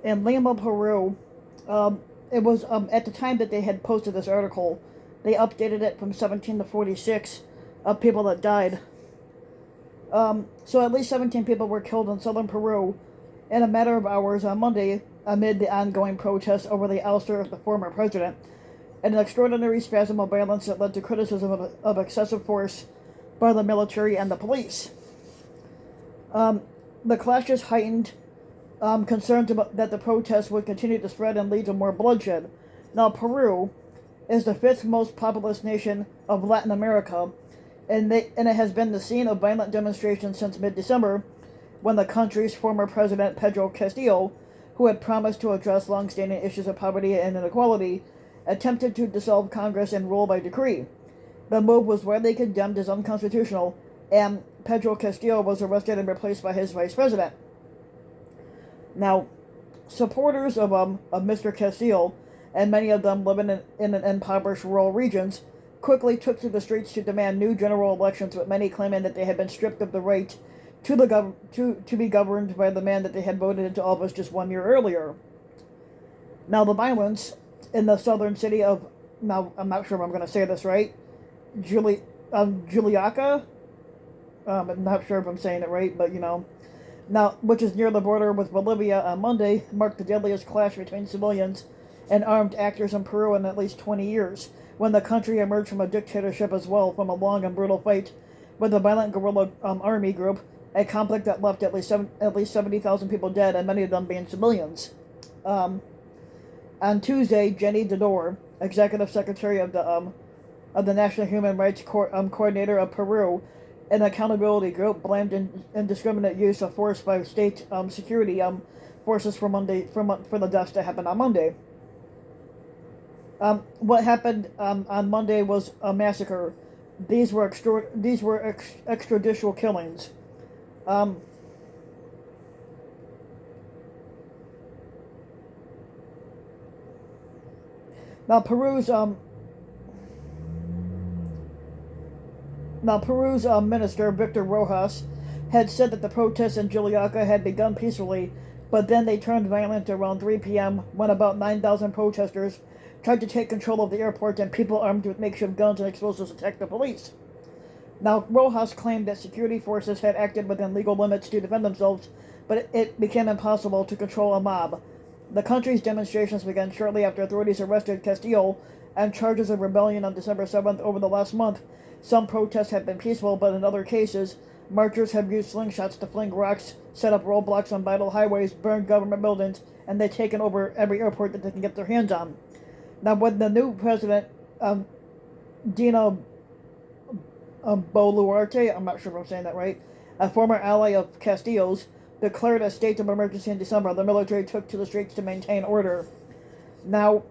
In Lima, Peru. It was at the time that they had posted this article, they updated it from 17 to 46 of people that died. So at least 17 people were killed in southern Peru in a matter of hours on Monday amid the ongoing protests over the ouster of the former president, and an extraordinary spasm of violence that led to criticism of excessive force by the military and the police. Um, the clashes heightened concerns about that the protests would continue to spread and lead to more bloodshed. Now, Peru is the fifth most populous nation of Latin America, and it has been the scene of violent demonstrations since mid-December, when the country's former president Pedro Castillo, who had promised to address long-standing issues of poverty and inequality, attempted to dissolve Congress and rule by decree. The move was widely condemned as unconstitutional, and Pedro Castillo was arrested and replaced by his vice president. Now, supporters of Mr. Castillo, and many of them living in impoverished rural regions, quickly took to the streets to demand new general elections, with many claiming that they had been stripped of the right to be governed by the man that they had voted into office just 1 year earlier. Now, the violence in the southern city of, now I'm not sure if I'm going to say this right, Juliaca. I'm not sure if I'm saying it right, but now, which is near the border with Bolivia on Monday, marked the deadliest clash between civilians and armed actors in Peru in at least 20 years, when the country emerged from a dictatorship as well from a long and brutal fight with a violent guerrilla army group, a conflict that left at least 70,000 people dead, and many of them being civilians. On Tuesday, Jenny Dodor, executive secretary of the National Human Rights Coordinator of Peru, an accountability group, blamed indiscriminate use of force by state security forces for the deaths that happened on Monday. What happened on Monday was a massacre. These were extrajudicial killings. Now Peru's minister Victor Rojas had said that the protests in Juliaca had begun peacefully, but then they turned violent around 3 p.m. when about 9,000 protesters tried to take control of the airport, and people armed with makeshift guns and explosives attacked the police. Now, Rojas claimed that security forces had acted within legal limits to defend themselves, but it became impossible to control a mob. The country's demonstrations began shortly after authorities arrested Castillo on charges of rebellion on December 7th. Over the last month, some protests have been peaceful, but in other cases, marchers have used slingshots to fling rocks, set up roadblocks on vital highways, burned government buildings, and they've taken over every airport that they can get their hands on. Now, when the new president, Dina Boluarte, I'm not sure if I'm saying that right, a former ally of Castillo's, declared a state of emergency in December, the military took to the streets to maintain order. Now,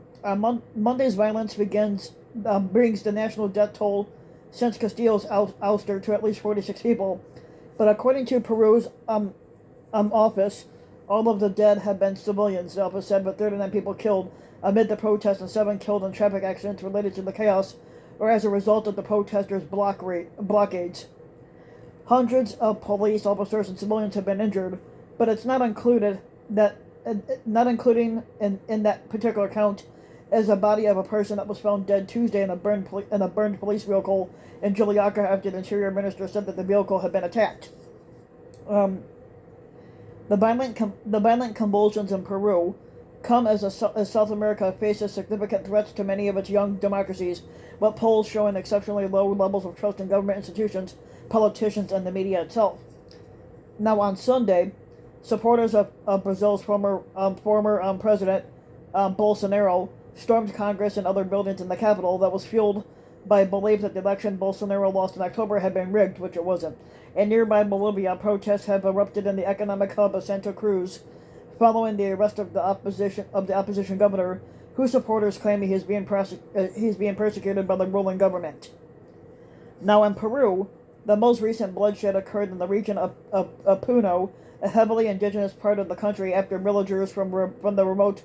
Monday's violence brings the national death toll since Castillo's ouster to at least 46 people. But according to Peru's office, all of the dead have been civilians, the office said, with 39 people killed amid the protests and 7 killed in traffic accidents related to the chaos or as a result of the protesters' blockades. Hundreds of police officers and civilians have been injured, but it's not including in that particular count is a body of a person that was found dead Tuesday in a burned police vehicle in Juliaca after the Interior Minister said that the vehicle had been attacked. The violent convulsions in Peru come as South America faces significant threats to many of its young democracies, with polls showing exceptionally low levels of trust in government institutions, politicians, and the media itself. Now, on Sunday, supporters of Brazil's former president Bolsonaro stormed Congress and other buildings in the capital that was fueled by belief that the election Bolsonaro lost in October had been rigged, which it wasn't. In nearby Bolivia, protests have erupted in the economic hub of Santa Cruz, following the arrest of the opposition governor, whose supporters claim he is being persecuted by the ruling government. Now, in Peru, the most recent bloodshed occurred in the region of Puno, a heavily indigenous part of the country, after villagers from the remote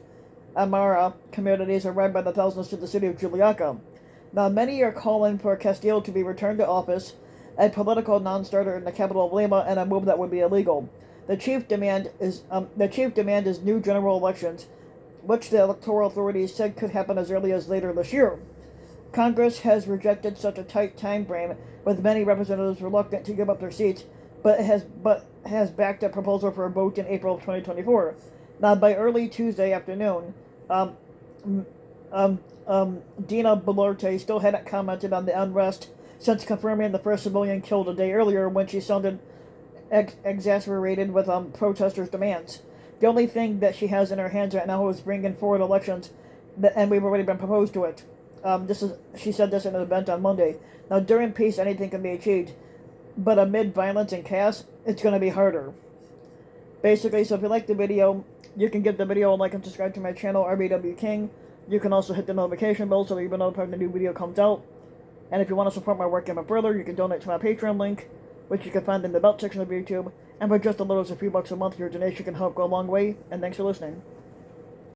Amara communities arrived by the thousands to the city of Juliaca. Now, many are calling for Castillo to be returned to office, a political non-starter in the capital of Lima, and a move that would be illegal. The chief demand is new general elections, which the electoral authorities said could happen as early as later this year. Congress has rejected such a tight time frame, with many representatives reluctant to give up their seats, but has backed a proposal for a vote in April of 2024. Now, by early Tuesday afternoon, um, Dina Boluarte still hadn't commented on the unrest since confirming the first civilian killed a day earlier when she sounded exasperated with protesters' demands. The only thing that she has in her hands right now is bringing forward elections, and we've already been proposed to it. She said this in an event on Monday. Now, during peace, anything can be achieved, but amid violence and chaos, it's going to be harder. Basically, so if you like the video, you can give the video a like and subscribe to my channel, RBW King. You can also hit the notification bell so that you'll be notified when a new video comes out. And if you want to support my work even further, you can donate to my Patreon link, which you can find in the About section of YouTube. And for just as little as a few bucks a month, your donation can help go a long way. And thanks for listening.